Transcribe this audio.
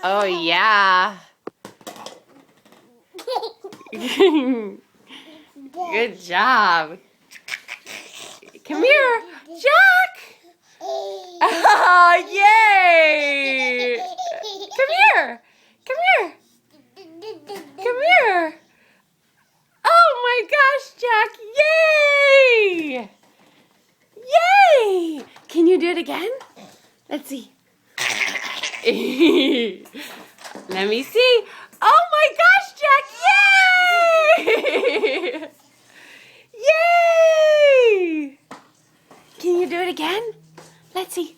Oh, yeah. Good job. Come here, Jack. Oh, yay. Come here. Come here. Come here. Oh my gosh, Jack. Yay. Yay. Can you do it again? Let's see. Let me see. Oh my gosh, Jack. Yay. Yay. Can you do it again? Let's see.